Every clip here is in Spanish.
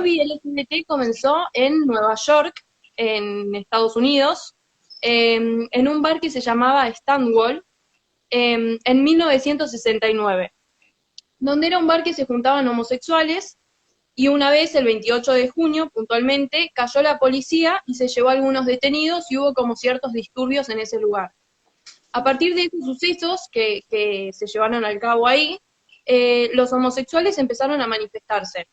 lobby LGBT comenzó en Nueva York, en Estados Unidos, en un bar que se llamaba Stonewall, en 1969, donde era un bar que se juntaban homosexuales, y una vez, el 28 de junio, puntualmente, cayó la policía y se llevó a algunos detenidos y hubo como ciertos disturbios en ese lugar. A partir de esos sucesos que se llevaron al cabo ahí, los homosexuales empezaron a manifestarse.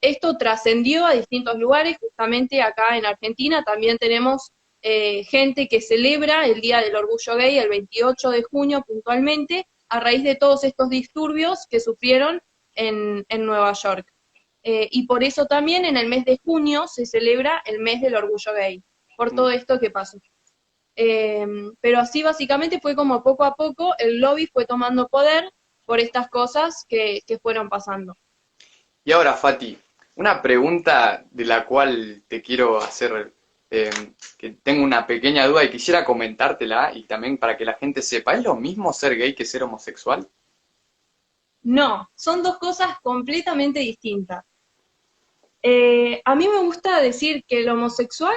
Esto trascendió a distintos lugares, justamente acá en Argentina también tenemos gente que celebra el Día del Orgullo Gay el 28 de junio puntualmente, a raíz de todos estos disturbios que sufrieron en Nueva York. Y por eso también en el mes de junio se celebra el mes del Orgullo Gay, por todo esto que pasó. Pero así básicamente fue como poco a poco el lobby fue tomando poder por estas cosas que fueron pasando. Y ahora, Fati, una pregunta de la cual te quiero hacer, que tengo una pequeña duda y quisiera comentártela y también para que la gente sepa, ¿es lo mismo ser gay que ser homosexual? No, son dos cosas completamente distintas. A mí me gusta decir que el homosexual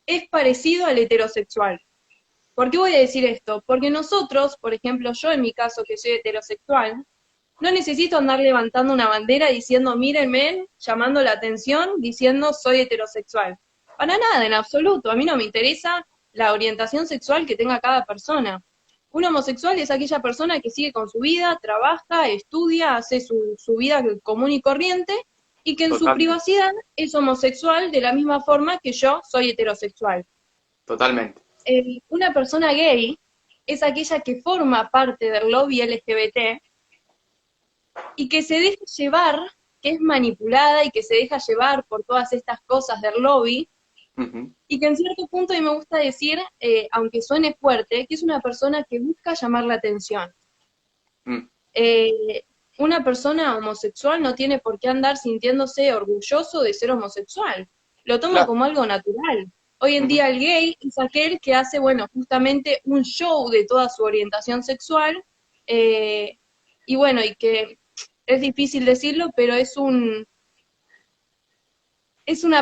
es parecido al heterosexual. ¿Por qué voy a decir esto? Porque nosotros, por ejemplo, yo en mi caso que soy heterosexual, no necesito andar levantando una bandera diciendo, mírenme, llamando la atención, diciendo soy heterosexual. Para nada, en absoluto. A mí no me interesa la orientación sexual que tenga cada persona. Un homosexual es aquella persona que sigue con su vida, trabaja, estudia, hace su vida común y corriente, y que en su Totalmente, privacidad es homosexual de la misma forma que yo soy heterosexual. totalmente. Una persona gay es aquella que forma parte del lobby LGBT y que se deja llevar, que es manipulada y que se deja llevar por todas estas cosas del lobby, Ujú, y que en cierto punto, y me gusta decir, aunque suene fuerte, que es una persona que busca llamar la atención. mm, Eh, una persona homosexual no tiene por qué andar sintiéndose orgulloso de ser homosexual, lo toma claro. como algo natural. Hoy en Ujú. día el gay es aquel que hace, bueno, justamente un show de toda su orientación sexual, eh, y bueno, y que es difícil decirlo, pero es una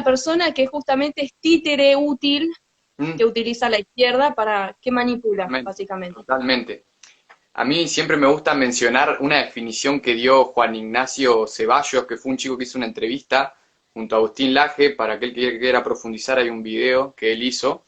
persona que justamente es títere útil Mm, que utiliza la izquierda para, que manipula, totalmente, básicamente. totalmente. A mí siempre me gusta mencionar una definición que dio Juan Ignacio Ceballos, que fue un chico que hizo una entrevista junto a Agustín Laje, para aquel que quiera profundizar hay un video que él hizo,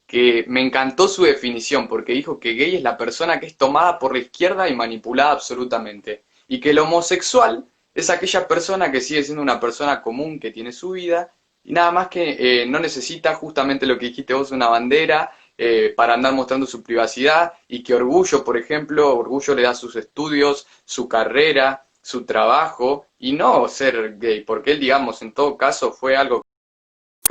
que me encantó su definición, porque dijo que gay es la persona que es tomada por la izquierda y manipulada absolutamente, y que el homosexual es aquella persona que sigue siendo una persona común, que tiene su vida, y nada más que no necesita justamente lo que dijiste vos, una bandera, para andar mostrando su privacidad, y que Orgullo, por ejemplo, Orgullo le da sus estudios, su carrera, su trabajo, y no ser gay, porque él, digamos, en todo caso fue algo,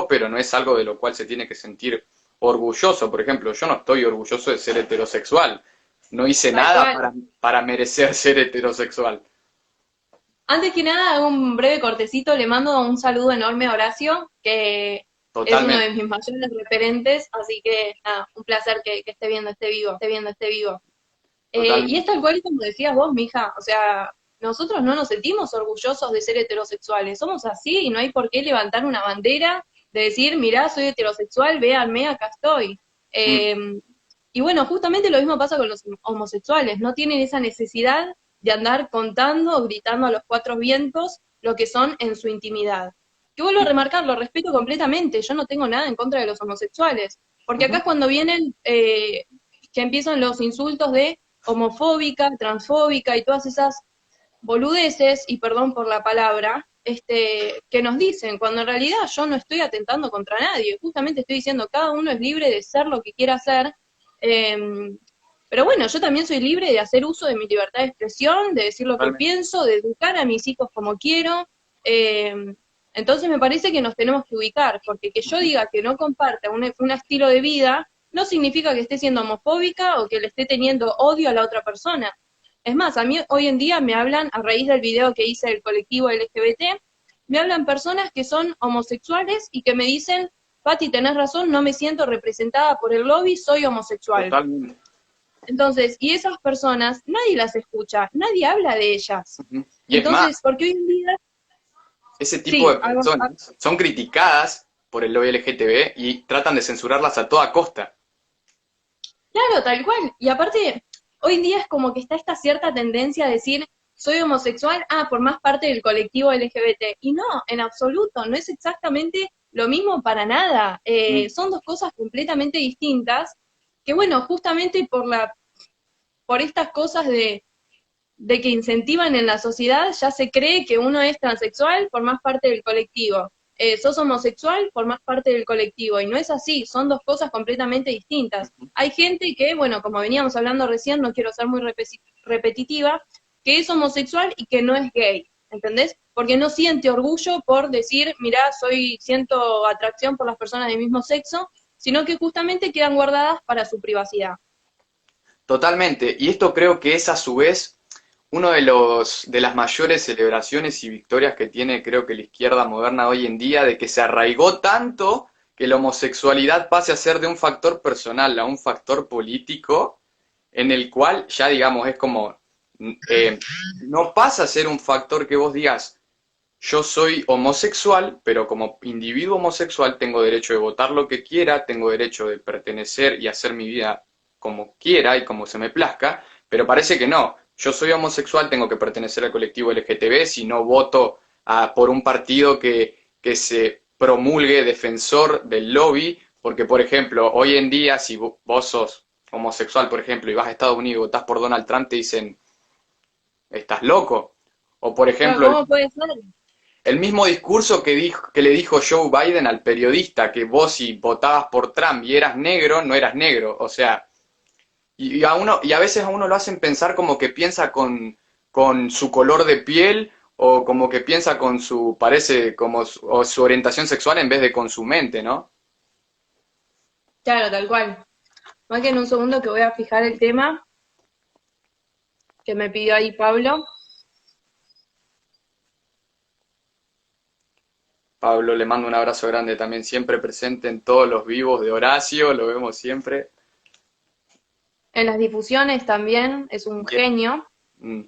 pero no es algo de lo cual se tiene que sentir orgulloso. Por ejemplo, yo no estoy orgulloso de ser heterosexual, no hice Tal nada cual. para merecer ser heterosexual. Antes que nada, hago un breve cortecito, le mando un saludo enorme a Horacio, que es uno de Totalmente, mis mayores referentes, así que nada, un placer que esté viendo este vivo, esté viendo este vivo. Y es totalmente. tal cual como decías vos, mija, o sea, nosotros no nos sentimos orgullosos de ser heterosexuales, somos así y no hay por qué levantar una bandera de decir, mirá, soy heterosexual, véanme, acá estoy. Mm, Eh, y bueno, justamente lo mismo pasa con los homosexuales, no tienen esa necesidad de andar contando o gritando a los cuatro vientos lo que son en su intimidad. Que vuelvo a mm, remarcar, lo respeto completamente, yo no tengo nada en contra de los homosexuales, porque acá ujú. es cuando vienen, que empiezan los insultos de homofóbica, transfóbica y todas esas boludeces, y perdón por la palabra, que nos dicen, cuando en realidad yo no estoy atentando contra nadie, justamente estoy diciendo, cada uno es libre de ser lo que quiera hacer, eh, pero bueno, yo también soy libre de hacer uso de mi libertad de expresión, de decir lo que Totalmente. pienso, de educar a mis hijos como quiero, eh, entonces me parece que nos tenemos que ubicar, porque que yo Ujú. diga que no comparta un estilo de vida, no significa que esté siendo homofóbica o que le esté teniendo odio a la otra persona. Es más, a mí hoy en día me hablan, a raíz del video que hice del colectivo LGBT, me hablan personas que son homosexuales y que me dicen, Pati, tenés razón, no me siento representada por el lobby, soy homosexual. Totalmente. Entonces, y esas personas, nadie las escucha, nadie habla de ellas. Ujú. Y es más, Entonces, porque hoy en día, ese tipo Sí, de personas son criticadas por el lobby LGTB y tratan de censurarlas a toda costa. claro, tal cual. Y aparte, hoy en día es como que está esta cierta tendencia a decir, soy homosexual, por más parte del colectivo LGBT. Y no, en absoluto, no es exactamente lo mismo para nada. Mm, Son dos cosas completamente distintas, que bueno, justamente por estas cosas de que incentivan en la sociedad, ya se cree que uno es transexual, formás parte del colectivo. Sos homosexual, formás parte del colectivo. Y no es así, son dos cosas completamente distintas. Hay gente que, bueno, como veníamos hablando recién, no quiero ser muy repetitiva, que es homosexual y que no es gay, ¿entendés? Porque no siente orgullo por decir, mirá, siento atracción por las personas del mismo sexo, sino que justamente quedan guardadas para su privacidad. totalmente. Y esto creo que es a su vez uno de las mayores celebraciones y victorias que tiene, creo que la izquierda moderna hoy en día, de que se arraigó tanto que la homosexualidad pase a ser de un factor personal a un factor político, en el cual ya digamos es como, no pasa a ser un factor que vos digas, yo soy homosexual, pero como individuo homosexual tengo derecho de votar lo que quiera, tengo derecho de pertenecer y hacer mi vida como quiera y como se me plazca, pero parece que no. Yo soy homosexual, tengo que pertenecer al colectivo LGTB, si no voto por un partido que se promulgue defensor del lobby, porque por ejemplo, hoy en día si vos sos homosexual, por ejemplo, y vas a Estados Unidos y votás por Donald Trump, te dicen, estás loco. O por Claro, ejemplo, ¿cómo puede ser? el mismo discurso que le dijo Joe Biden al periodista, que vos si votabas por Trump y eras negro, no eras negro. O sea, y a veces a uno lo hacen pensar como que piensa con su color de piel o como que piensa con su, parece, como o su orientación sexual en vez de con su mente, ¿no? Claro, tal cual. Más que en un segundo que voy a fijar el tema que me pidió ahí Pablo. Pablo, le mando un abrazo grande también, siempre presente en todos los vivos de Horacio, lo vemos siempre. En las difusiones también es un Bien. genio. Mm.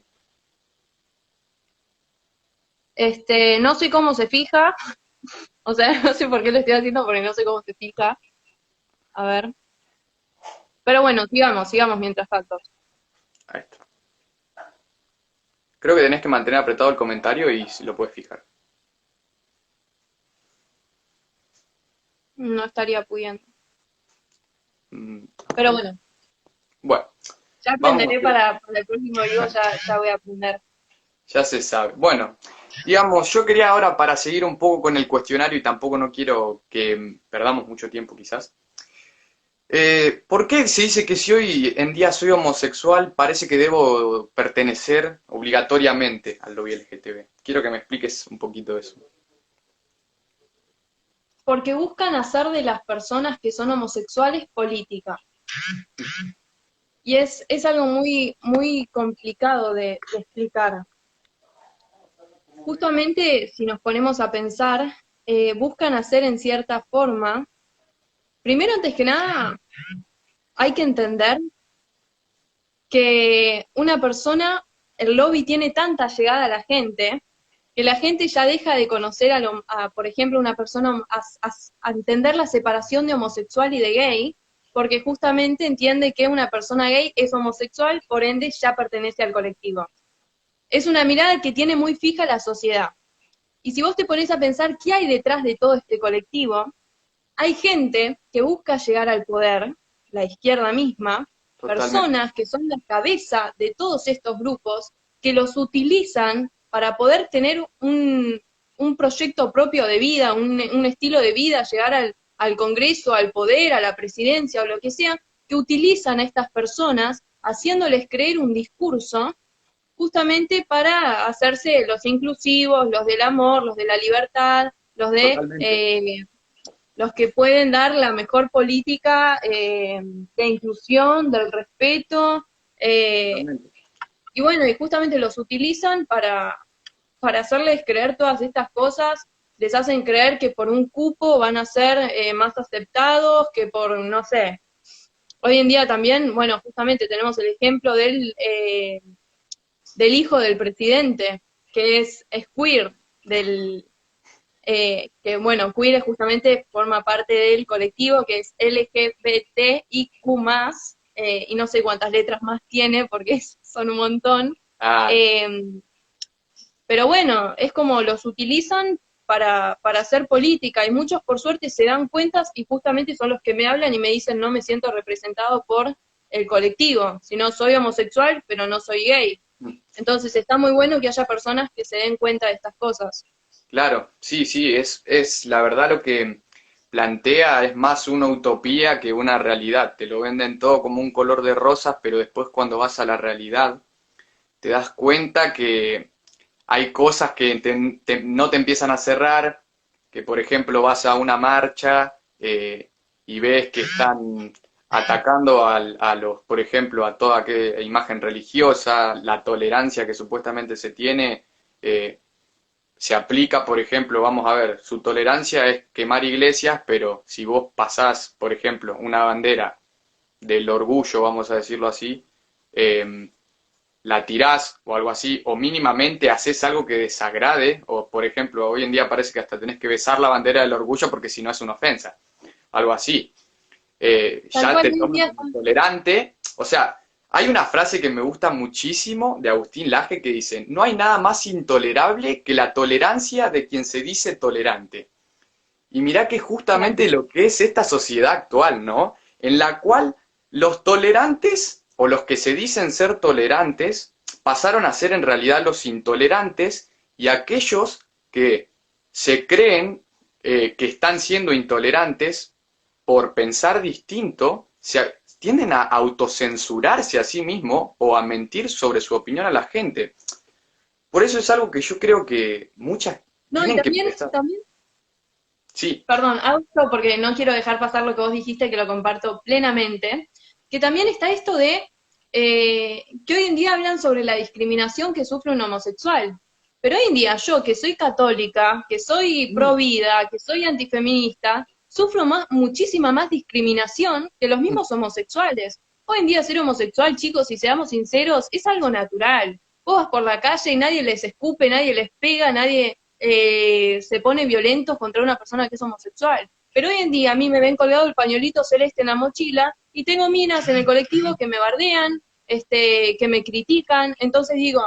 No sé cómo se fija, o sea, no sé por qué lo estoy haciendo porque no sé cómo se fija. A ver. Pero bueno, sigamos mientras tanto. Ahí está. Creo que tenés que mantener apretado el comentario y lo puedes fijar. No estaría pudiendo. Mm. Pero bueno, Bueno, ya vamos, aprenderé para el próximo vivo, ya voy a aprender. ya se sabe. Bueno, digamos, yo quería ahora para seguir un poco con el cuestionario y tampoco no quiero que perdamos mucho tiempo quizás. ¿Por qué se dice que si hoy en día soy homosexual parece que debo pertenecer obligatoriamente al lobby LGTB? Quiero que me expliques un poquito eso. Porque buscan hacer de las personas que son homosexuales política. Y es algo muy, muy complicado de explicar. Justamente, si nos ponemos a pensar, buscan hacer en cierta forma, primero, antes que nada, hay que entender que una persona, el lobby tiene tanta llegada a la gente, que la gente ya deja de conocer por ejemplo, una persona, a entender la separación de homosexual y de gay, porque justamente entiende que una persona gay es homosexual, por ende ya pertenece al colectivo. Es una mirada que tiene muy fija la sociedad. Y si vos te pones a pensar qué hay detrás de todo este colectivo, hay gente que busca llegar al poder, la izquierda misma, Totalmente. personas que son la cabeza de todos estos grupos, que los utilizan para poder tener un proyecto propio de vida, un estilo de vida, llegar al Congreso, al poder, a la presidencia o lo que sea, que utilizan a estas personas haciéndoles creer un discurso justamente para hacerse los inclusivos, los del amor, los de la libertad, Totalmente. los que pueden dar la mejor política de inclusión, del respeto, eh, Totalmente. y bueno, y justamente los utilizan para hacerles creer todas estas cosas, les hacen creer que por un cupo van a ser más aceptados, que por, no sé, hoy en día también, bueno, justamente tenemos el ejemplo del hijo del presidente, que es queer, del, que bueno, Queer justamente forma parte del colectivo que es LGBTIQ+, y no sé cuántas letras más tiene porque son un montón. Ah, Eh, pero bueno, es como los utilizan para hacer política, y muchos por suerte se dan cuentas y justamente son los que me hablan y me dicen no me siento representado por el colectivo, sino soy homosexual, pero no soy gay. Entonces está muy bueno que haya personas que se den cuenta de estas cosas. claro, sí, sí, es la verdad lo que plantea es más una utopía que una realidad. Te lo venden todo como un color de rosas, pero después cuando vas a la realidad te das cuenta que hay cosas que no te empiezan a cerrar, que por ejemplo vas a una marcha y ves que están atacando a los, por ejemplo, a toda aquella imagen religiosa, la tolerancia que supuestamente se tiene, eh, se aplica, por ejemplo, vamos a ver, su tolerancia es quemar iglesias, pero si vos pasás, por ejemplo, una bandera del orgullo, vamos a decirlo así, eh, la tirás o algo así, o mínimamente haces algo que desagrade, o por ejemplo, hoy en día parece que hasta tenés que besar la bandera del orgullo porque si no es una ofensa, algo así. Tal Ya cual, te hoy en toman día como intolerante, o sea, hay una frase que me gusta muchísimo de Agustín Laje que dice, no hay nada más intolerable que la tolerancia de quien se dice tolerante. Y mirá que justamente lo que es esta sociedad actual, ¿no? En la cual los tolerantes, o los que se dicen ser tolerantes, pasaron a ser en realidad los intolerantes, y aquellos que se creen que están siendo intolerantes por pensar distinto, tienden a autocensurarse a sí mismo o a mentir sobre su opinión a la gente. Por eso es algo que yo creo que muchas no, y tienen que también, empezar. también Sí. perdón, Augusto, porque no quiero dejar pasar lo que vos dijiste, que lo comparto plenamente, que también está esto de que hoy en día hablan sobre la discriminación que sufre un homosexual. Pero hoy en día yo, que soy católica, que soy pro vida, que soy antifeminista, sufro muchísima más discriminación que los mismos homosexuales. Hoy en día ser homosexual, chicos, si seamos sinceros, es algo natural. Vos vas por la calle y nadie les escupe, nadie les pega, nadie se pone violentos contra una persona que es homosexual. Pero hoy en día a mí me ven colgado el pañuelito celeste en la mochila y tengo minas en el colectivo que me bardean, que me critican. Entonces digo,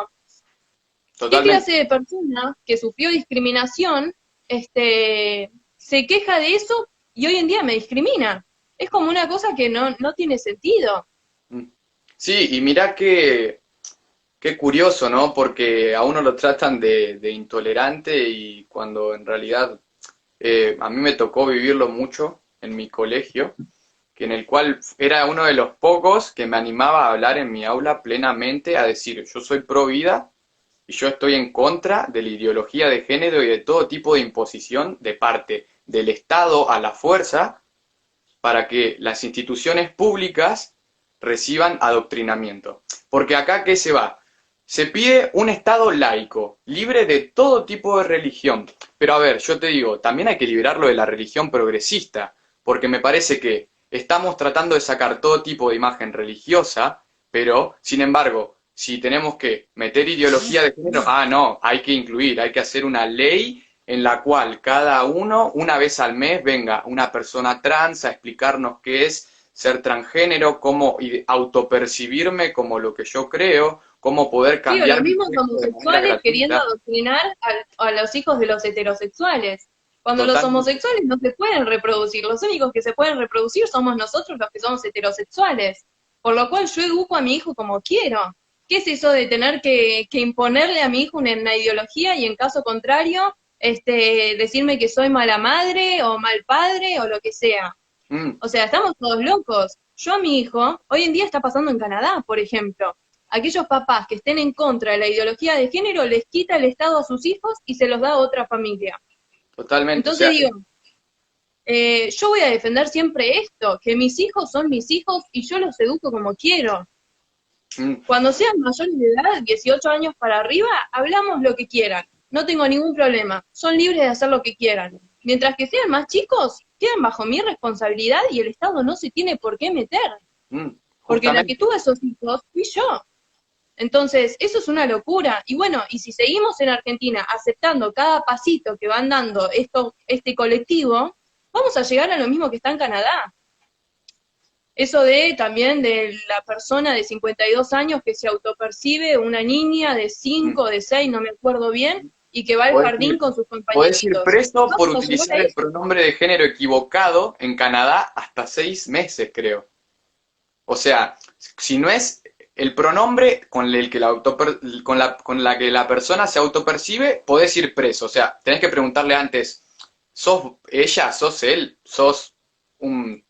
¿qué Totalmente. clase de persona que sufrió discriminación se queja de eso y hoy en día me discrimina? Es como una cosa que no tiene sentido. Mm. Sí, y mirá qué curioso, ¿no? Porque a uno lo tratan de intolerante y cuando en realidad a mí me tocó vivirlo mucho en mi colegio, que en el cual era uno de los pocos que me animaba a hablar en mi aula plenamente, a decir, yo soy pro vida y yo estoy en contra de la ideología de género y de todo tipo de imposición de parte del Estado a la fuerza para que las instituciones públicas reciban adoctrinamiento. Porque acá, ¿qué se va? Se pide un Estado laico, libre de todo tipo de religión. Pero a ver, yo te digo, también hay que liberarlo de la religión progresista, porque me parece que estamos tratando de sacar todo tipo de imagen religiosa, pero, sin embargo, si tenemos que meter ideología de género, no, hay que incluir, hay que hacer una ley en la cual cada uno, una vez al mes, venga una persona trans a explicarnos qué es ser transgénero, cómo autopercibirme como lo que yo creo, cómo poder Sí, o los cambiar mi mismos sexo de manera homosexuales queriendo gratuita. adoctrinar a los hijos de los heterosexuales. Cuando los Totalmente. homosexuales no se pueden reproducir, los únicos que se pueden reproducir somos nosotros los que somos heterosexuales. Por lo cual yo educo a mi hijo como quiero. ¿Qué es eso de tener que imponerle a mi hijo una ideología y en caso contrario, decirme que soy mala madre o mal padre o lo que sea? Mm, O sea, estamos todos locos. Yo a mi hijo, hoy en día está pasando en Canadá, por ejemplo. Aquellos papás que estén en contra de la ideología de género les quita el Estado a sus hijos y se los da a otra familia. totalmente. O Entonces sea, digo, yo voy a defender siempre esto, que mis hijos son mis hijos y yo los educo como quiero. mm, Cuando sean mayores de edad, 18 años para arriba, hablamos lo que quieran. No tengo ningún problema. Son libres de hacer lo que quieran. Mientras que sean más chicos, quedan bajo mi responsabilidad y el Estado no se tiene por qué meter. Porque la que justamente. tuvo esos hijos fui yo. Entonces, eso es una locura. Y bueno, y si seguimos en Argentina aceptando cada pasito que van dando este colectivo, vamos a llegar a lo mismo que está en Canadá. Eso de también de la persona de 52 años que se autopercibe una niña de Mm. 5 de 6 no me acuerdo bien, y que va al Podés jardín ir, con sus podés ir compañeritos. preso por Vamos a llegar a utilizar el eso. pronombre de género equivocado en Canadá hasta 6 meses, creo. O sea, si no es el pronombre con el que con la que la persona se autopercibe, podés ir preso. O sea, tenés que preguntarle antes, ¿sos ella? ¿Sos él? ¿Sos un,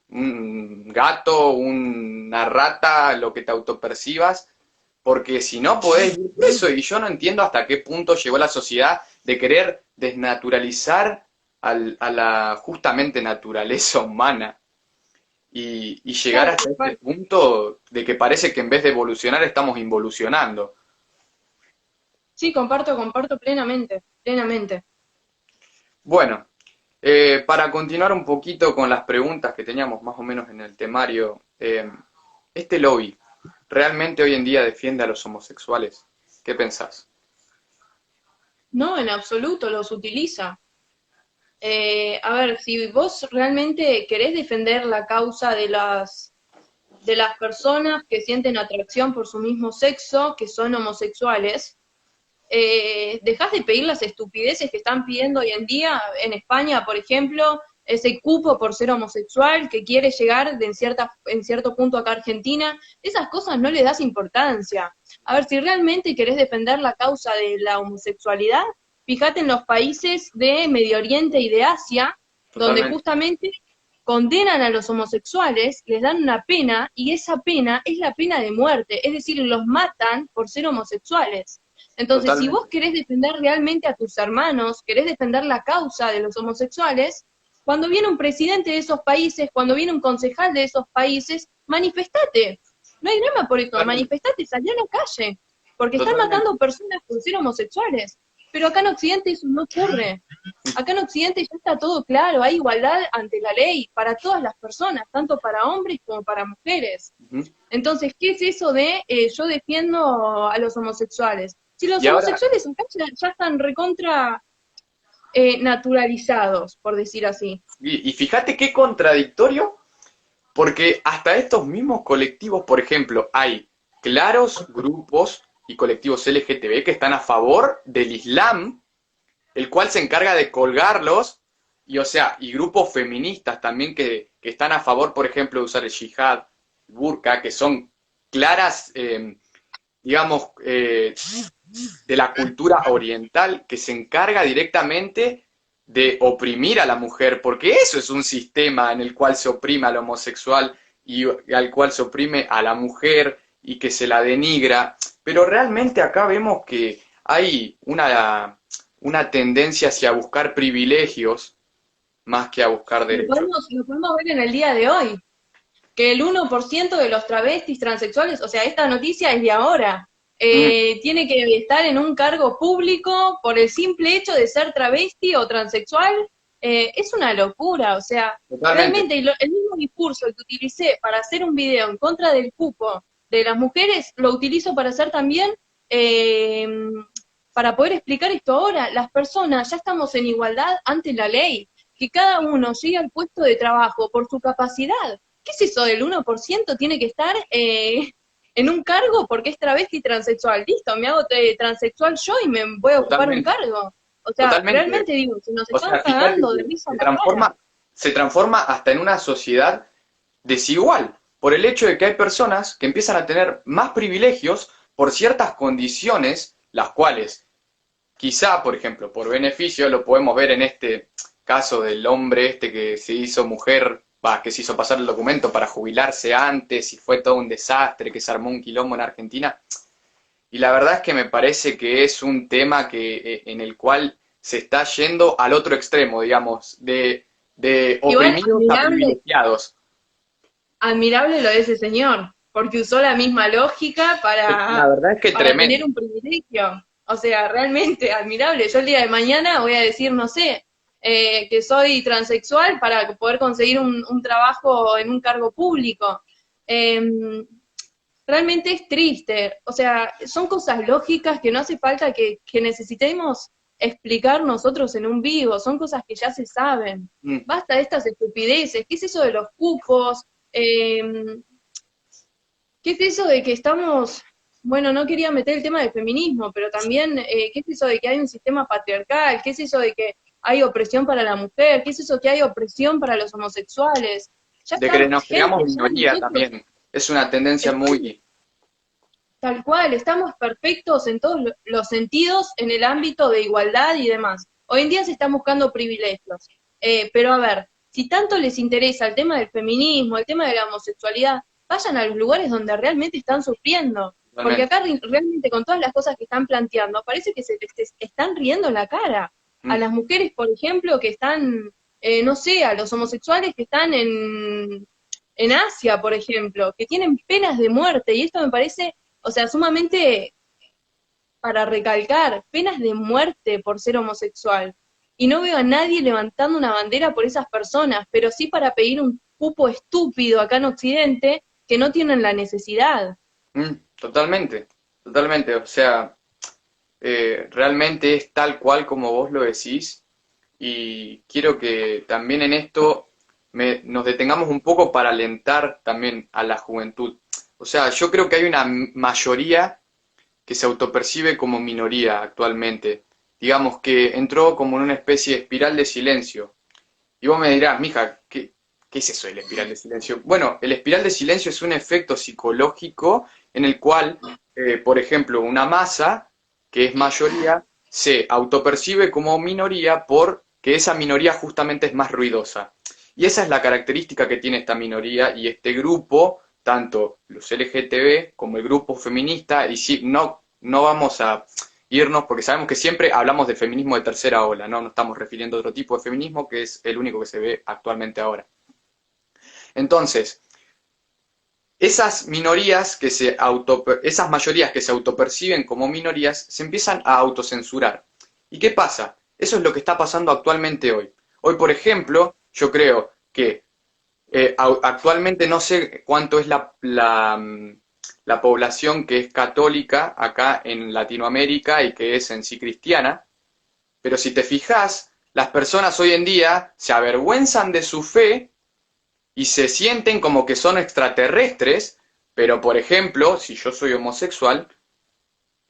un gato? ¿Una rata? Lo que te autopercibas. Porque si no, podés ir preso. Y yo no entiendo hasta qué punto llegó la sociedad de querer desnaturalizar a la justamente naturaleza humana y llegar Tal hasta este cual. punto de que parece que en vez de evolucionar estamos involucionando. Sí, comparto plenamente, plenamente. Bueno, para continuar un poquito con las preguntas que teníamos más o menos en el temario, este lobby, ¿realmente hoy en día defiende a los homosexuales? ¿Qué pensás? No, en absoluto, los utiliza. A ver, si vos realmente querés defender la causa de las personas que sienten atracción por su mismo sexo, que son homosexuales, dejás de pedir las estupideces que están pidiendo hoy en día en España, por ejemplo, ese cupo por ser homosexual que quiere llegar en cierto punto acá a Argentina, esas cosas no le das importancia. A ver, si realmente querés defender la causa de la homosexualidad, fíjate en los países de Medio Oriente y de Asia, donde Totalmente, justamente condenan a los homosexuales, les dan una pena, y esa pena es la pena de muerte, es decir, los matan por ser homosexuales. Entonces, si vos totalmente, querés defender realmente a tus hermanos, querés defender la causa de los homosexuales, cuando viene un presidente de esos países, cuando viene un concejal de esos países, manifestate. No hay drama por eso, totalmente, manifestate, salí a la calle, porque están totalmente. matando personas por ser homosexuales. Pero acá en Occidente eso no ocurre. Acá en Occidente ya está todo claro, hay igualdad ante la ley para todas las personas, tanto para hombres como para mujeres. Ujú. Entonces, ¿qué es eso de yo defiendo a los homosexuales? Si los Y ahora, homosexuales acá ya están recontra naturalizados, por decir así. y fíjate qué contradictorio, porque hasta estos mismos colectivos, por ejemplo, hay claros grupos y colectivos LGTB que están a favor del Islam, el cual se encarga de colgarlos, y o sea, y grupos feministas también que están a favor, por ejemplo, de usar el yihad, el burka, que son claras, digamos, de la cultura oriental, que se encarga directamente de oprimir a la mujer, porque eso es un sistema en el cual se oprime al homosexual y al cual se oprime a la mujer y que se la denigra, pero realmente acá vemos que hay una tendencia hacia buscar privilegios más que a buscar derechos. Lo podemos ver en el día de hoy, que el 1% de los travestis transexuales, o sea, esta noticia es de ahora, Mm, tiene que estar en un cargo público por el simple hecho de ser travesti o transexual, es una locura, o sea, totalmente, realmente el mismo discurso que utilicé para hacer un video en contra del cupo de las mujeres, lo utilizo para hacer también, eh, para poder explicar esto ahora, las personas ya estamos en igualdad ante la ley, que cada uno llegue al puesto de trabajo por su capacidad. ¿Qué es eso del 1%? Tiene que estar en un cargo porque es travesti y transexual. Listo, me hago transexual yo y me voy a ocupar un totalmente, cargo. O sea, totalmente. realmente digo, se nos O están sea, fíjate cagando de que risa se en la cara. transforma hasta en una sociedad desigual, por el hecho de que hay personas que empiezan a tener más privilegios por ciertas condiciones, las cuales quizá, por ejemplo, por beneficio, lo podemos ver en este caso del hombre este que se hizo mujer, que se hizo pasar el documento para jubilarse antes y fue todo un desastre, que se armó un quilombo en Argentina. Y la verdad es que me parece que es un tema en el cual se está yendo al otro extremo, digamos, de Igual, oprimidos a privilegiados. admirable lo de ese señor, porque usó la misma lógica La verdad es que para tener tremendo. un privilegio. O sea, realmente admirable. Yo el día de mañana voy a decir, no sé, que soy transexual para poder conseguir un trabajo en un cargo público. Eh, realmente es triste. O sea, son cosas lógicas que no hace falta que necesitemos explicar nosotros en un vivo, son cosas que ya se saben. Mm, Basta de estas estupideces, ¿qué es eso de los cupos? Eh, ¿Qué es eso de que estamos, bueno, no quería meter el tema del feminismo, pero también, ¿qué es eso de que hay un sistema patriarcal? ¿Qué es eso de que hay opresión para la mujer? ¿Qué es eso que hay opresión para los homosexuales? Ya de que estamos, nos gente, creamos ya minoría nosotros también. Es una tendencia estamos muy... tal cual, estamos perfectos en todos los sentidos en el ámbito de igualdad y demás. Hoy en día se están buscando privilegios. Pero a ver, si tanto les interesa el tema del feminismo, el tema de la homosexualidad, vayan a los lugares donde realmente están sufriendo. Porque Totalmente. acá realmente con todas las cosas que están planteando, parece que se están riendo en la cara. A Mm, las mujeres, por ejemplo, que están, no sé, a los homosexuales que están en Asia, por ejemplo, que tienen penas de muerte. Y esto me parece, o sea, sumamente para recalcar, penas de muerte por ser homosexual. Y no veo a nadie levantando una bandera por esas personas, pero sí para pedir un cupo estúpido acá en Occidente que no tienen la necesidad. totalmente, totalmente. O sea, realmente es tal cual como vos lo decís y quiero que también en esto nos detengamos un poco para alentar también a la juventud. O sea, yo creo que hay una mayoría que se autopercibe como minoría actualmente. Digamos que entró como en una especie de espiral de silencio. Y vos me dirás, mija, ¿qué es eso del espiral de silencio? Bueno, el espiral de silencio es un efecto psicológico en el cual, por ejemplo, una masa, que es mayoría, se autopercibe como minoría porque esa minoría justamente es más ruidosa. Y esa es la característica que tiene esta minoría y este grupo, tanto los LGTB como el grupo feminista, y si no vamos a irnos, porque sabemos que siempre hablamos de feminismo de tercera ola, ¿no? No estamos refiriendo a otro tipo de feminismo que es el único que se ve actualmente ahora. Entonces, esas minorías que esas mayorías que se autoperciben como minorías se empiezan a autocensurar. ¿Y qué pasa? Eso es lo que está pasando actualmente hoy. Hoy, por ejemplo, yo creo que actualmente no sé cuánto es la población que es católica acá en Latinoamérica y que es en sí cristiana, pero si te fijas, las personas hoy en día se avergüenzan de su fe y se sienten como que son extraterrestres, pero por ejemplo, si yo soy homosexual,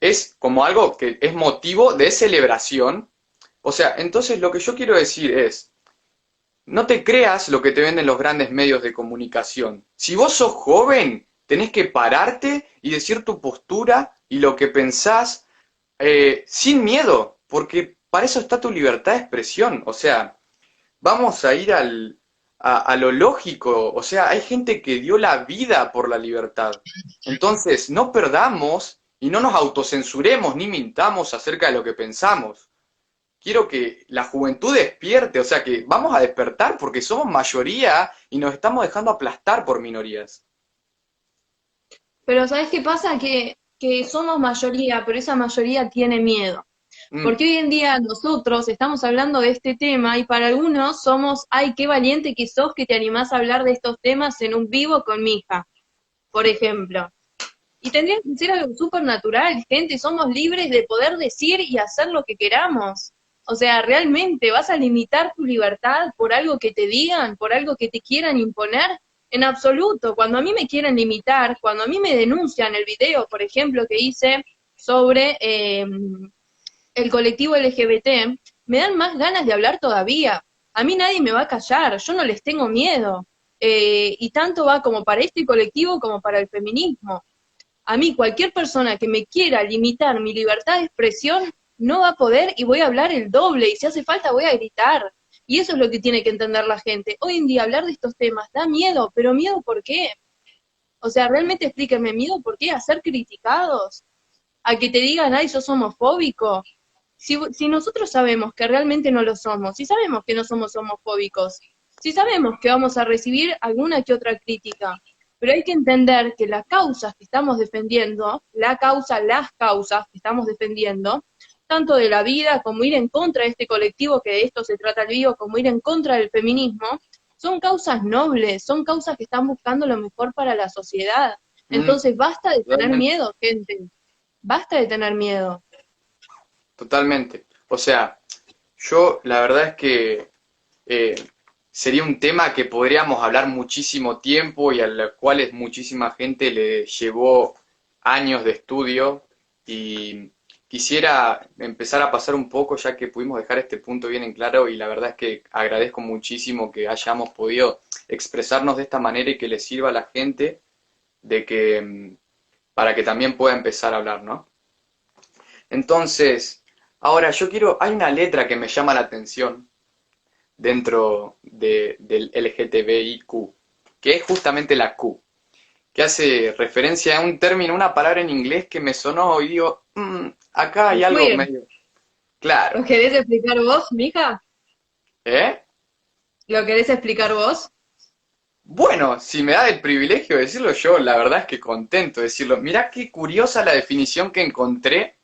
es como algo que es motivo de celebración. O sea, entonces lo que yo quiero decir es, no te creas lo que te venden los grandes medios de comunicación. Si vos sos joven, tenés que pararte y decir tu postura y lo que pensás sin miedo, porque para eso está tu libertad de expresión. O sea, vamos a ir a lo lógico. O sea, hay gente que dio la vida por la libertad. Entonces, no perdamos y no nos autocensuremos ni mintamos acerca de lo que pensamos. Quiero que la juventud despierte, o sea que vamos a despertar porque somos mayoría y nos estamos dejando aplastar por minorías. Pero ¿sabes qué pasa? Que somos mayoría, pero esa mayoría tiene miedo. Mm, Porque hoy en día nosotros estamos hablando de este tema y para algunos somos, ay, qué valiente que sos que te animás a hablar de estos temas en un vivo con mi hija, por ejemplo. Y tendría que ser algo súper natural, gente, somos libres de poder decir y hacer lo que queramos. O sea, realmente vas a limitar tu libertad por algo que te digan, por algo que te quieran imponer. En absoluto, cuando a mí me quieren limitar, cuando a mí me denuncian el video, por ejemplo, que hice sobre el colectivo LGBT, me dan más ganas de hablar todavía. A mí nadie me va a callar, yo no les tengo miedo. Y tanto va como para este colectivo como para el feminismo. A mí cualquier persona que me quiera limitar mi libertad de expresión no va a poder y voy a hablar el doble y si hace falta voy a gritar. Y eso es lo que tiene que entender la gente. Hoy en día hablar de estos temas da miedo, pero miedo ¿por qué? O sea, realmente explíquenme, miedo ¿por qué? ¿A ser criticados? ¿A que te digan, ay, sos homofóbico? Si nosotros sabemos que realmente no lo somos, si sabemos que no somos homofóbicos, si sabemos que vamos a recibir alguna que otra crítica, pero hay que entender que las causas que estamos defendiendo, las causas que estamos defendiendo, tanto de la vida como ir en contra de este colectivo que de esto se trata el vivo, como ir en contra del feminismo, son causas nobles, son causas que están buscando lo mejor para la sociedad. Mm, Entonces, basta de tener totalmente, miedo, gente. Basta de tener miedo. totalmente. O sea, yo la verdad es que eh, sería un tema que podríamos hablar muchísimo tiempo y al cual es muchísima gente le llevó años de estudio y quisiera empezar a pasar un poco ya que pudimos dejar este punto bien en claro y la verdad es que agradezco muchísimo que hayamos podido expresarnos de esta manera y que le sirva a la gente de que para que también pueda empezar a hablar, ¿no? Entonces, ahora yo quiero, hay una letra que me llama la atención dentro del LGTBIQ, que es justamente la Q, que hace referencia a un término, una palabra en inglés que me sonó y digo, acá hay algo Queer. medio claro, ¿Lo querés explicar vos, mija? ¿eh? ¿Lo querés explicar vos? Bueno, si me da el privilegio de decirlo yo, la verdad es que contento de decirlo. Mirá qué curiosa la definición que encontré.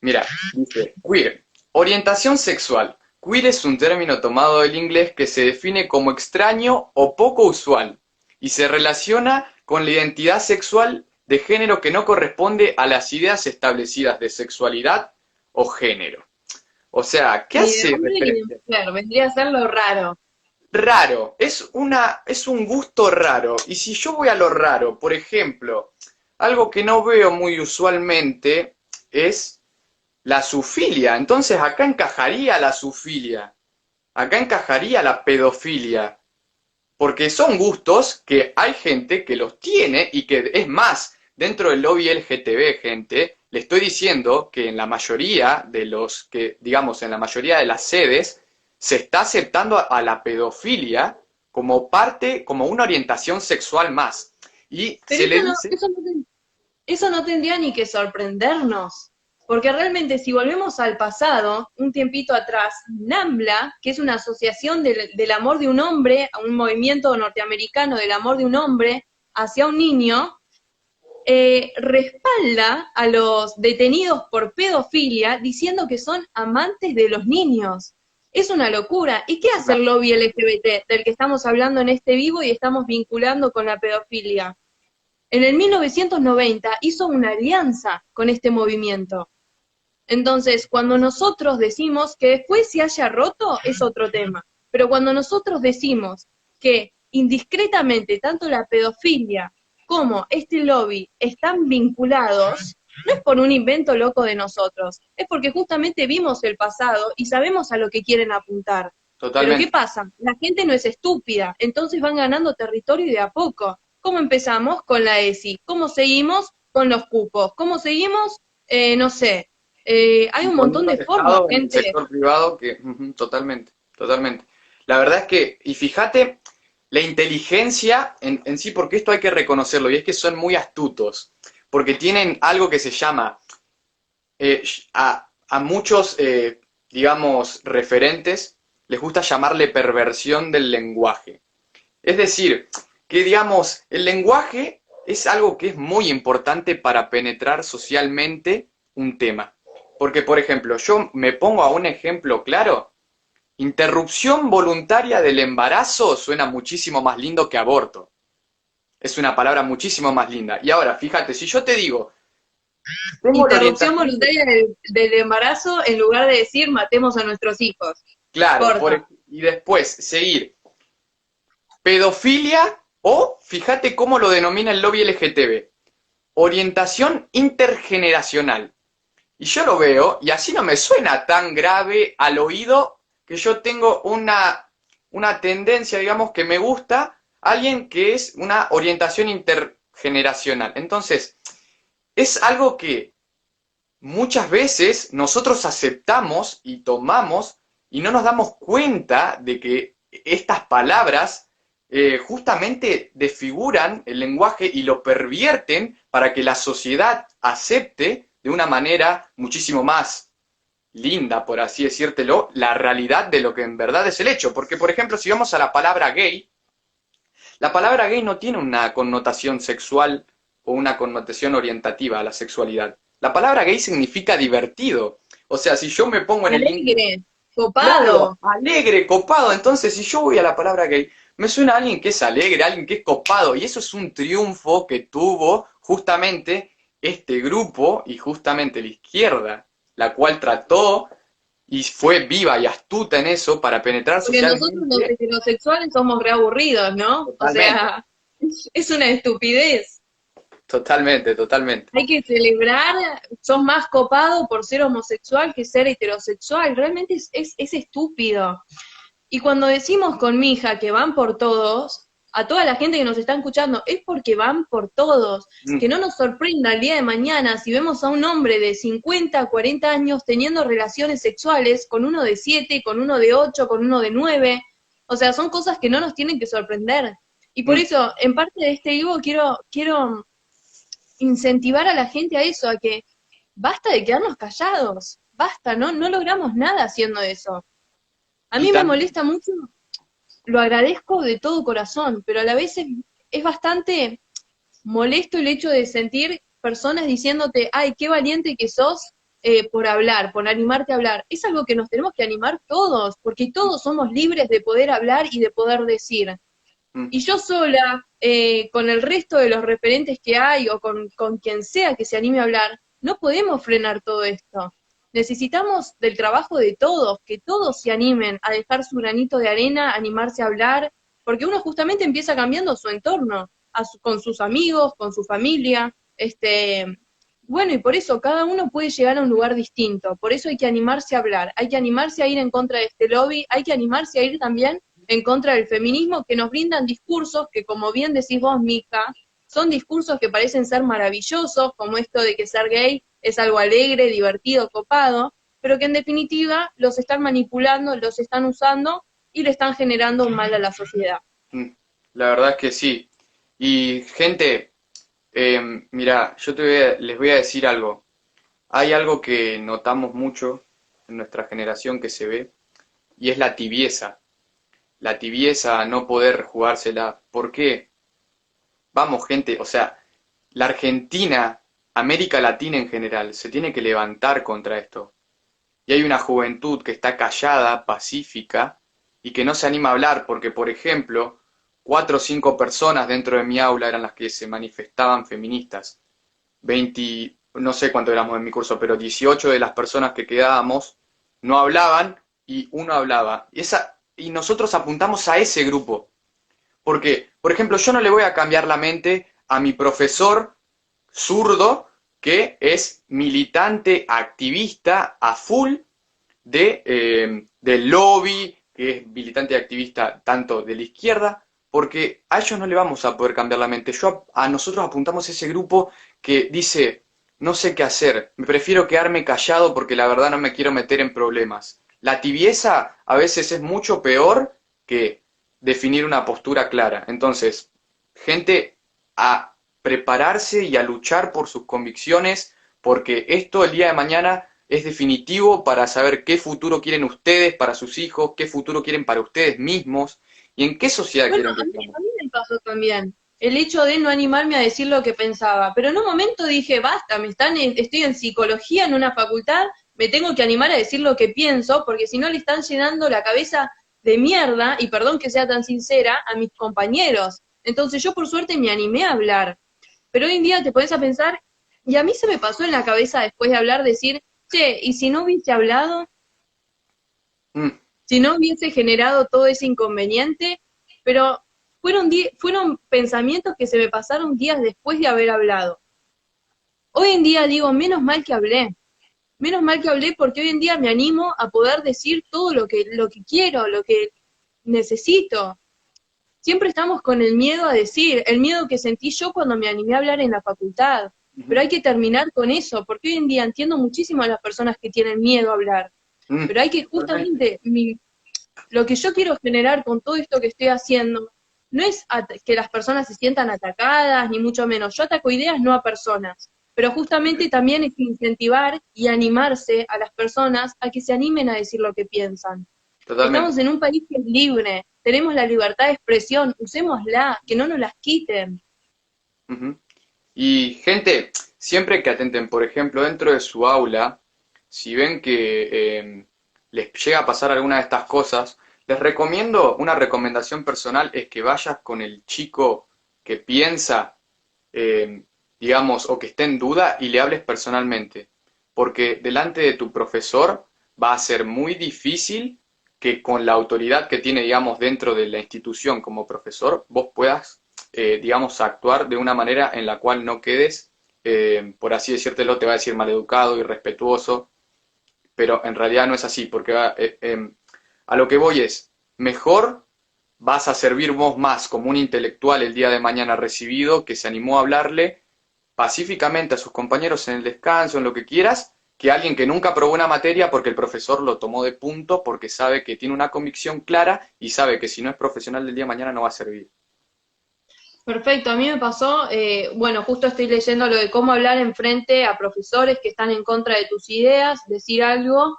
Mira, dice, queer, orientación sexual. Queer es un término tomado del inglés que se define como extraño o poco usual y se relaciona con la identidad sexual de género que no corresponde a las ideas establecidas de sexualidad o género. O sea, ¿qué Ni de hace hombre ni de referencia? mujer, vendría a ser lo raro. Raro, es un gusto raro. Y si yo voy a lo raro, por ejemplo, algo que no veo muy usualmente es la zoofilia. Entonces acá encajaría la zoofilia, acá encajaría la pedofilia, porque son gustos que hay gente que los tiene y que es más, dentro del lobby LGTB, gente, le estoy diciendo que en la mayoría de los que, digamos, en la mayoría de las sedes, se está aceptando a la pedofilia como parte, como una orientación sexual más. Y Pero se le dice, eso no tendría ni que sorprendernos, porque realmente si volvemos al pasado, un tiempito atrás, NAMBLA, que es una asociación del amor de un hombre, un movimiento norteamericano del amor de un hombre hacia un niño, respalda a los detenidos por pedofilia diciendo que son amantes de los niños. Es una locura. ¿Y qué hace el lobby LGBT del que estamos hablando en este vivo y estamos vinculando con la pedofilia? En el 1990 hizo una alianza con este movimiento. Entonces, cuando nosotros decimos que después se haya roto, es otro tema. Pero cuando nosotros decimos que indiscretamente tanto la pedofilia como este lobby están vinculados, no es por un invento loco de nosotros, es porque justamente vimos el pasado y sabemos a lo que quieren apuntar. Pero ¿qué totalmente, pasa? La gente no es estúpida, entonces van ganando territorio y de a poco. ¿Cómo empezamos? Con la ESI. ¿Cómo seguimos? Con los cupos. ¿Cómo seguimos? No sé, hay un montón imponiendo de el formas, Estado en el gente. sector privado que, totalmente, totalmente. La verdad es que, y fíjate, la inteligencia en sí, porque esto hay que reconocerlo, y es que son muy astutos, porque tienen algo que se llama, eh, a muchos, digamos, referentes, les gusta llamarle perversión del lenguaje. Es decir, que digamos, el lenguaje es algo que es muy importante para penetrar socialmente un tema. Porque, por ejemplo, yo me pongo a un ejemplo claro, interrupción voluntaria del embarazo suena muchísimo más lindo que aborto. Es una palabra muchísimo más linda. Y ahora, fíjate, si yo te digo, tengo la Interrupción orientación de... voluntaria del embarazo en lugar de decir matemos a nuestros hijos. Claro, Corta. y después seguir pedofilia o, fíjate cómo lo denomina el lobby LGTB, orientación intergeneracional. Y yo lo veo, y así no me suena tan grave al oído que yo tengo una tendencia, digamos, que me gusta alguien que es una orientación intergeneracional. Entonces, es algo que muchas veces nosotros aceptamos y tomamos y no nos damos cuenta de que estas palabras justamente desfiguran el lenguaje y lo pervierten para que la sociedad acepte de una manera muchísimo más linda, por así decírtelo, la realidad de lo que en verdad es el hecho. Porque, por ejemplo, si vamos a la palabra gay no tiene una connotación sexual o una connotación orientativa a la sexualidad. La palabra gay significa divertido. O sea, si yo me pongo en el link, Alegre, claro, copado. alegre, copado, entonces si yo voy a la palabra gay, me suena a alguien que es alegre, alguien que es copado, y eso es un triunfo que tuvo justamente este grupo y justamente la izquierda, la cual trató y fue viva y astuta en eso para penetrar Porque nosotros los socialmente. heterosexuales somos re aburridos, ¿no? O Totalmente, sea, es una estupidez. totalmente, totalmente. Hay que celebrar, sos más copado por ser homosexual que ser heterosexual. Realmente es estúpido. Y cuando decimos con mi hija que van por todos, a toda la gente que nos está escuchando, es porque van por todos. Que Mm, no nos sorprenda el día de mañana si vemos a un hombre de 50, 40 años teniendo relaciones sexuales con uno de 7, con uno de 8, con uno de 9. O sea, son cosas que no nos tienen que sorprender. Y por mm. eso, en parte de este vivo, quiero incentivar a la gente a eso, a que basta de quedarnos callados. Basta, no logramos nada haciendo eso. A Y mí me también, molesta mucho, lo agradezco de todo corazón, pero a la vez es bastante molesto el hecho de sentir personas diciéndote, ay, qué valiente que sos por hablar, por animarte a hablar. Es algo que nos tenemos que animar todos, porque todos somos libres de poder hablar y de poder decir. mm, Y yo sola, con el resto de los referentes que hay, o con quien sea que se anime a hablar, no podemos frenar todo esto. Necesitamos del trabajo de todos, que todos se animen a dejar su granito de arena, animarse a hablar, porque uno justamente empieza cambiando su entorno, con sus amigos, con su familia, bueno, y por eso cada uno puede llegar a un lugar distinto, por eso hay que animarse a hablar, hay que animarse a ir en contra de este lobby, hay que animarse a ir también en contra del feminismo, que nos brindan discursos que, como bien decís vos, Mika, son discursos que parecen ser maravillosos, como esto de que ser gay es algo alegre, divertido, copado, pero que en definitiva los están manipulando, los están usando y le están generando un mal a la sociedad. mm. La verdad es que sí. Y gente, mira, les voy a decir algo. Hay algo que notamos mucho en nuestra generación que se ve, y es la tibieza. La tibieza a no poder jugársela. ¿Por qué? Vamos, gente, o sea, la Argentina, América Latina en general, se tiene que levantar contra esto. Y hay una juventud que está callada, pacífica, y que no se anima a hablar, porque, por ejemplo, 4 o 5 personas dentro de mi aula eran las que se manifestaban feministas. 20, no sé cuánto éramos en mi curso, pero 18 de las personas que quedábamos no hablaban y uno hablaba. Y nosotros apuntamos a ese grupo. Porque, por ejemplo, yo no le voy a cambiar la mente a mi profesor zurdo que es militante, activista a full del lobby, que es militante y activista tanto de la izquierda, porque a ellos no le vamos a poder cambiar la mente. A nosotros apuntamos a ese grupo que dice, no sé qué hacer, me prefiero quedarme callado porque la verdad no me quiero meter en problemas. La tibieza a veces es mucho peor que definir una postura clara. Entonces, gente, a prepararse y a luchar por sus convicciones, porque esto el día de mañana es definitivo para saber qué futuro quieren ustedes para sus hijos, qué futuro quieren para ustedes mismos y en qué sociedad Bueno, quieren que a estemos. mí me pasó también el hecho de no animarme a decir lo que pensaba, pero en un momento dije, basta, estoy en psicología en una facultad, me tengo que animar a decir lo que pienso, porque si no le están llenando la cabeza de mierda, y perdón que sea tan sincera, a mis compañeros. Entonces yo por suerte me animé a hablar, pero hoy en día te pones a pensar, y a mí se me pasó en la cabeza después de hablar, decir, che, ¿y si no hubiese hablado? Mm, Si no hubiese generado todo ese inconveniente, pero fueron pensamientos que se me pasaron días después de haber hablado. Hoy en día digo, menos mal que hablé porque hoy en día me animo a poder decir todo lo que quiero, lo que necesito. Siempre estamos con el miedo a decir, el miedo que sentí yo cuando me animé a hablar en la facultad. Pero ujú, hay que terminar con eso, porque hoy en día entiendo muchísimo a las personas que tienen miedo a hablar. mm, Pero hay que totalmente. justamente, lo que yo quiero generar con todo esto que estoy haciendo no es que las personas se sientan atacadas, ni mucho menos. Yo ataco ideas, no a personas. Pero justamente también es incentivar y animarse a las personas a que se animen a decir lo que piensan. Totalmente. Estamos en un país que es libre, tenemos la libertad de expresión, usémosla, que no nos las quiten. Ujú. Y gente, siempre que atenten, por ejemplo, dentro de su aula, si ven que les llega a pasar alguna de estas cosas, Les recomiendo, una recomendación personal es que vayas con el chico que piensa, eh, digamos, o que esté en duda y le hables personalmente. Porque delante de tu profesor va a ser muy difícil que con la autoridad que tiene, digamos, dentro de la institución como profesor, vos puedas, digamos, actuar de una manera en la cual no quedes, por así decírtelo, te va a decir maleducado, irrespetuoso, pero en realidad no es así, porque a lo que voy es, mejor vas a servir vos más como un intelectual el día de mañana recibido que se animó a hablarle pacíficamente a sus compañeros en el descanso, en lo que quieras, que alguien que nunca probó una materia porque el profesor lo tomó de punto, porque sabe que tiene una convicción clara y sabe que si no es profesional del día de mañana no va a servir. Perfecto, a mí me pasó, bueno, justo estoy leyendo lo de cómo hablar en frente a profesores que están en contra de tus ideas, decir algo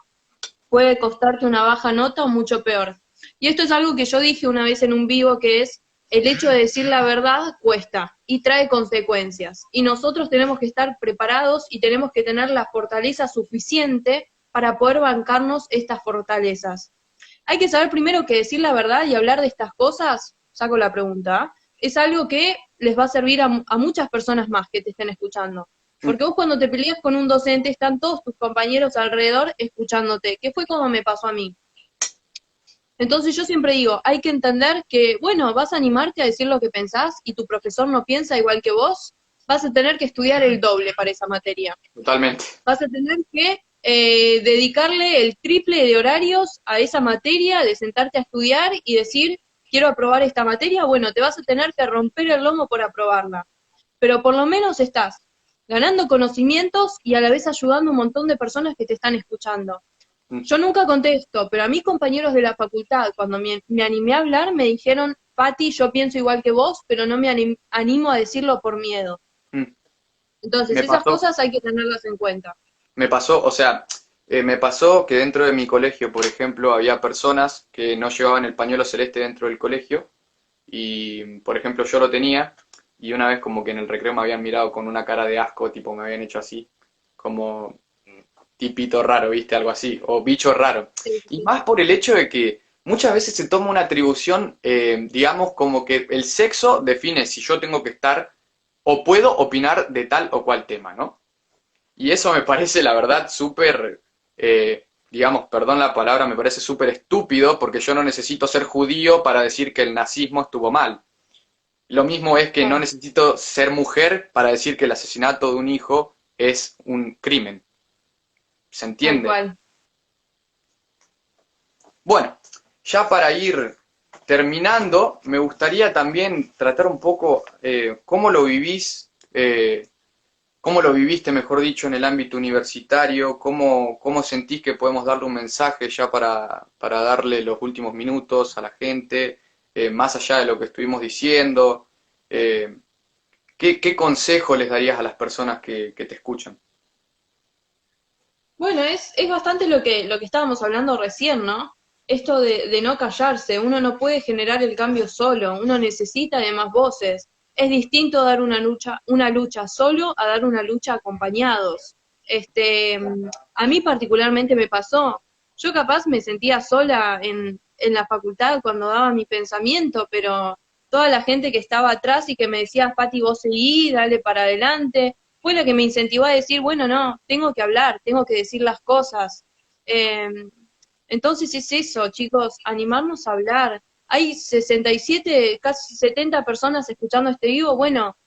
puede costarte una baja nota o mucho peor. Y esto es algo que yo dije una vez en un vivo, que es el hecho de decir la verdad cuesta y trae consecuencias. Y nosotros tenemos que estar preparados y tenemos que tener la fortaleza suficiente para poder bancarnos estas fortalezas. Hay que saber primero que decir la verdad y hablar de estas cosas, saco la pregunta, es algo que les va a servir a muchas personas más que te estén escuchando. Porque vos cuando te peleas con un docente están todos tus compañeros alrededor escuchándote, que fue como me pasó a mí. Entonces yo siempre digo, hay que entender que, bueno, vas a animarte a decir lo que pensás y tu profesor no piensa igual que vos, vas a tener que estudiar el doble para esa materia. Totalmente. Vas a tener que dedicarle el triple de horarios a esa materia, de sentarte a estudiar y decir, quiero aprobar esta materia, bueno, te vas a tener que romper el lomo por aprobarla. Pero por lo menos estás ganando conocimientos y a la vez ayudando a un montón de personas que te están escuchando. Mm, Yo nunca contesto, pero a mis compañeros de la facultad, cuando me animé a hablar, me dijeron, Pati, yo pienso igual que vos, pero no me animo a decirlo por miedo. mm. Entonces, Me esas pasó, cosas hay que tenerlas en cuenta. me pasó, o sea, me pasó que dentro de mi colegio, por ejemplo, había personas que no llevaban el pañuelo celeste dentro del colegio y, por ejemplo, yo lo tenía y una vez como que en el recreo me habían mirado con una cara de asco, tipo me habían hecho así, como tipito raro, ¿viste? Algo así, o bicho raro. Sí, Y sí. más por el hecho de que muchas veces se toma una atribución, digamos, como que el sexo define si yo tengo que estar o puedo opinar de tal o cual tema, ¿no? Y eso me parece, la verdad, súper, digamos, perdón la palabra, me parece súper estúpido porque yo no necesito ser judío para decir que el nazismo estuvo mal. Lo mismo es que no Claro, necesito ser mujer para decir que el asesinato de un hijo es un crimen. ¿Se tal entiende? cual. Bueno, ya para ir terminando, me gustaría también tratar un poco cómo lo vivís, cómo lo viviste, mejor dicho, en el ámbito universitario, cómo sentís que podemos darle un mensaje ya para darle los últimos minutos a la gente, más allá de lo que estuvimos diciendo. eh, ¿qué consejo les darías a las personas que te escuchan? Bueno, es bastante lo que estábamos hablando recién, ¿no? Esto de no callarse, uno no puede generar el cambio solo, uno necesita de más voces. Es distinto dar una lucha solo a dar una lucha acompañados. A mí particularmente me pasó. Yo capaz me sentía sola en la facultad cuando daba mi pensamiento, pero toda la gente que estaba atrás y que me decía, Pati, vos seguí, dale para adelante, fue la que me incentivó a decir, bueno, no, tengo que hablar, tengo que decir las cosas. Eh, entonces es eso, chicos, animarnos a hablar. Hay 67, casi 70 personas escuchando este vivo, bueno,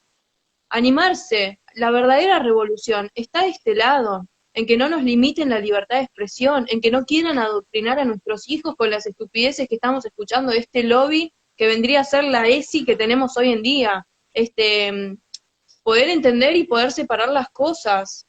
animarse. La verdadera revolución está de este lado, en que no nos limiten la libertad de expresión, en que no quieran adoctrinar a nuestros hijos con las estupideces que estamos escuchando de este lobby que vendría a ser la ESI que tenemos hoy en día. Poder entender y poder separar las cosas.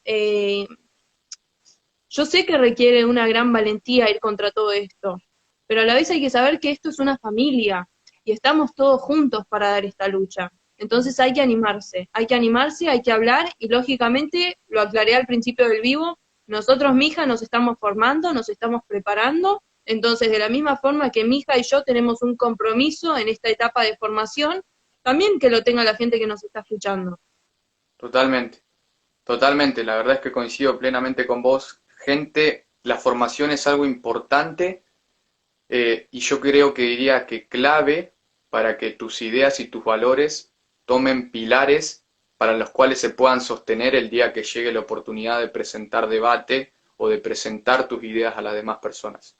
Yo sé que requiere una gran valentía ir contra todo esto, pero a la vez hay que saber que esto es una familia y estamos todos juntos para dar esta lucha. Entonces hay que animarse, hay que hablar y lógicamente, lo aclaré al principio del vivo, nosotros, mija, nos estamos formando, nos estamos preparando, entonces de la misma forma que mi hija y yo tenemos un compromiso en esta etapa de formación, también que lo tenga la gente que nos está escuchando. Totalmente. Totalmente, la verdad es que coincido plenamente con vos. Gente, la formación es algo importante, Y yo creo que diría que clave para que tus ideas y tus valores tomen pilares para los cuales se puedan sostener el día que llegue la oportunidad de presentar debate o de presentar tus ideas a las demás personas.